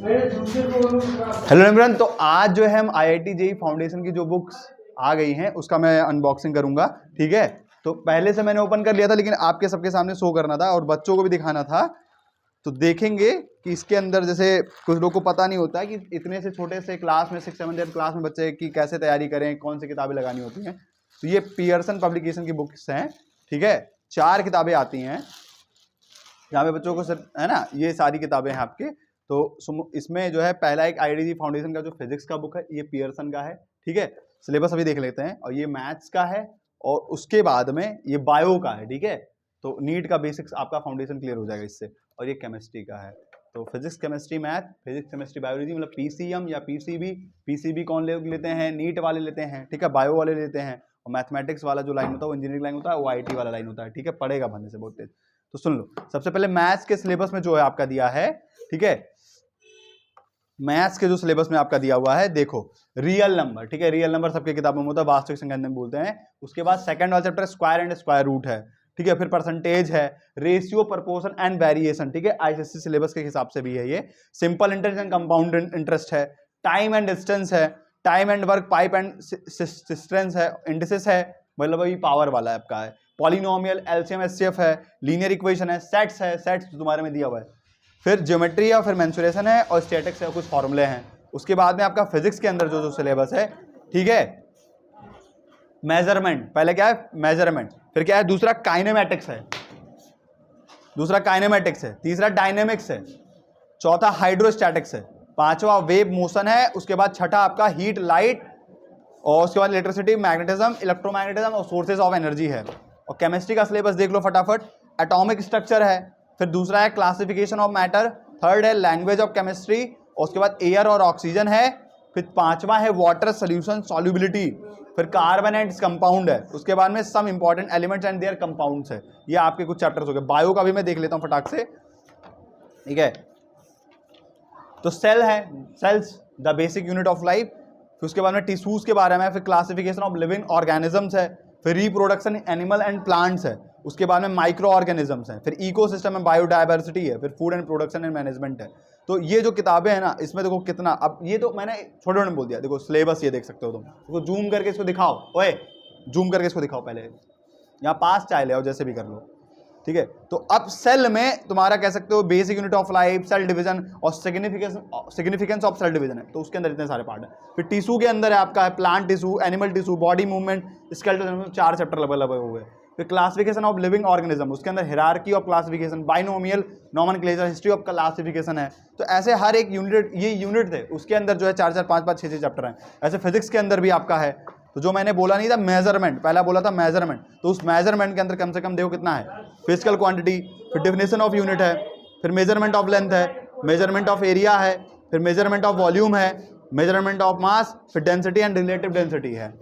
Hello everyone, तो आज जो है हम IIT JEE फाउंडेशन की जो बुक्स आ गई हैं उसका मैं अनबॉक्सिंग करूंगा। ठीक है, तो पहले से मैंने ओपन कर लिया था लेकिन आपके सबके सामने शो करना था और बच्चों को भी दिखाना था। तो देखेंगे कि इसके अंदर, जैसे कुछ लोगों को पता नहीं होता है कि इतने से छोटे से क्लास में 6-7 क्लास में बच्चे की कैसे तैयारी करें, कौन सी किताबें लगानी होती हैं। तो ये पियर्सन पब्लिकेशन की बुक्स हैं। ठीक है, 4 किताबें आती हैं यहाँ पे बच्चों को, सिर्फ है ना, ये सारी किताबें हैं आपके। तो इसमें जो है पहला एक IIT JEE फाउंडेशन का जो फिजिक्स का बुक है, ये पियर्सन का है। ठीक है, सिलेबस अभी देख लेते हैं। और ये मैथ्स का है और उसके बाद में ये बायो का है। ठीक है, तो नीट का बेसिक्स आपका फाउंडेशन क्लियर हो जाएगा इससे। और ये केमिस्ट्री का है, तो physics chemistry math, physics chemistry biology, मतलब PCM या PCB कौन लेते हैं, नीट वाले लेते हैं। ठीक है, बायो वाले लेते हैं। और मैथमेटिक्स वाला जो लाइन होता है वो इंजीनियरिंग लाइन होता है, वो IT वाला लाइन होता है। ठीक है, पढ़ेगा बनने से बहुत तेज। तो सुन लो, सबसे पहले मैथ्स के सिलेबस में जो है आपका दिया है। ठीक है, मैथ्स के जो सिलेबस में आपका दिया हुआ है, देखो रियल नंबर। ठीक है, रियल नंबर सबके किताबों में होता है, वास्तविक संख्या में बोलते हैं। उसके बाद सेकंड वाला chapter square and square root है। ठीक है, फिर परसेंटेज है, रेशियो, प्रपोर्शन एंड वेरिएशन। ठीक है, ICSE सिलेबस के हिसाब से भी है ये। Simple interest and compound interest है, टाइम एंड डिस्टेंस है, time and work, pipe and cisterns है, इंडिसेस है, मतलब वही पावर वाला आपका है। पॉलिनोमियल, LCM HCF है, लीनियर इक्वेशन है, सेट्स है, सेट्स तुम्हारे में दिया हुआ है। फिर ज्योमेट्री है, फिर मेंसुरेशन है और स्टैटिक्स है, कुछ फॉर्मूले हैं। उसके बाद में आपका फिजिक्स के अंदर जो सिलेबस है, ठीक है, मेजरमेंट, पहले क्या है मेजरमेंट, फिर क्या है दूसरा काइनेमेटिक्स है, तीसरा डायनेमिक्स है, चौथा हाइड्रोस्टैटिक्स है, पांचवा वेव मोशन है, उसके बाद छठा आपका हीट, लाइट, और उसके बाद इलेक्ट्रिसिटी, मैग्नेटिज्म, इलेक्ट्रोमैग्नेटिज्म और सोर्सेज ऑफ एनर्जी है। और केमिस्ट्री का सिलेबस देख लो फटाफट। एटॉमिक स्ट्रक्चर है, फिर दूसरा है क्लासिफिकेशन ऑफ मैटर, थर्ड है लैंग्वेज ऑफ केमिस्ट्री, और उसके बाद एयर और ऑक्सीजन है, फिर पांचवा है वाटर सोल्यूशन सॉल्युबिलिटी, फिर कार्बन एंड कंपाउंड है, उसके बाद में some important elements and their compounds है। ये आपके कुछ चैप्टर्स हो गए। बायो का भी मैं देख लेता हूं फटाक से। ठीक है, तो सेल है, cells the basic unit of life, फिर उसके बाद में टिश्यूज के बारे में, फिर क्लासिफिकेशन ऑफ लिविंग ऑर्गेनिजम्स है, फिर रिप्रोडक्शन एनिमल एंड प्लांट्स है, उसके बाद में माइक्रो ऑर्गेनिजम्स हैं, फिर इकोसिस्टम में बायोडाइवर्सिटी है, फिर food and production and management है। तो ये जो किताबें हैं ना, इसमें देखो कितना, अब ये तो मैंने छोटे छोटे बोल दिया। देखो सिलेबस ये देख सकते हो तुम, देखो जूम करके इसको दिखाओ, ओए जूम करके इसको दिखाओ, पहले यहाँ पास चाहे ले आओ, जैसे भी कर लो। ठीक है, तो अब सेल में तुम्हारा कह सकते हो basic unit of life, cell division और सिग्निफिकेंस ऑफ सेल डिवीजन है, तो उसके अंदर इतने सारे पार्ट है। फिर टिश्यू के अंदर है आपका है plant tissue, animal tissue, body movement, skeletal, 4 chapter लगे हुए। फिर क्लासिफिकेशन ऑफ लिविंग ऑर्गेनिज्म, उसके अंदर hierarchy of classification, binomial, nomenclature, history of classification है। तो ऐसे हर एक यूनिट, ये यूनिट थे, उसके अंदर जो है 4-4, 5-5, 6-6 चैप्टर हैं। ऐसे फिजिक्स के अंदर भी आपका है। तो जो मैंने बोला नहीं था मेजरमेंट, पहला बोला था मेजरमेंट, तो उस मेजरमेंट के अंदर कम से कम देखो कितना है, फिजिकल क्वांटिटी, फिर डेफिनेशन ऑफ यूनिट है, फिर मेजरमेंट ऑफ लेंथ है, मेजरमेंट ऑफ एरिया है, फिर मेजरमेंट ऑफ वॉल्यूम है, मेजरमेंट ऑफ मास, फिर डेंसिटी एंड रिलेटिव डेंसिटी है।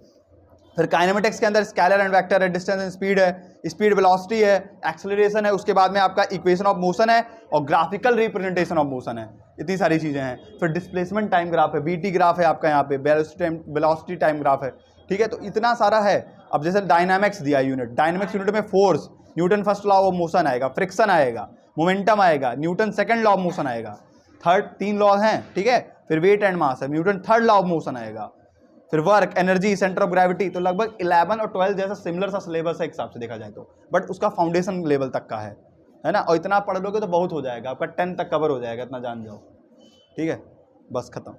फिर काइनेमेटिक्स के अंदर स्केलर एंड वेक्टर है, डिस्टेंस एंड स्पीड है, स्पीड वेलोसिटी है, एक्सेलरेशन है, उसके बाद में आपका इक्वेशन ऑफ मोशन है और ग्राफिकल रिप्रेजेंटेशन ऑफ मोशन है। इतनी सारी चीजें हैं। फिर डिस्प्लेसमेंट टाइम ग्राफ है, BT ग्राफ है आपका, यहाँ पे वेलोसिटी टाइम ग्राफ है। ठीक है, तो इतना सारा है। अब जैसे डायनामिक्स दिया यूनिट, डायनामिक्स यूनिट में force, Newton first law of motion आएगा, फ्रिक्शन आएगा, मोमेंटम आएगा, Newton second law of motion आएगा, थर्ड 3 लॉ हैं। ठीक है, फिर वेट एंड मास है, Newton third law of motion आएगा, फिर work, energy, centre of gravity. तो लगभग 11 और 12 जैसा सिमिलर सा सिलेबस है एक हिसाब से देखा जाए तो, बट उसका फाउंडेशन लेवल तक का है ना। और इतना पढ़ लोगे तो बहुत हो जाएगा, आपका 10 तक कवर हो जाएगा, इतना जान जाओ। ठीक है, बस खत्म।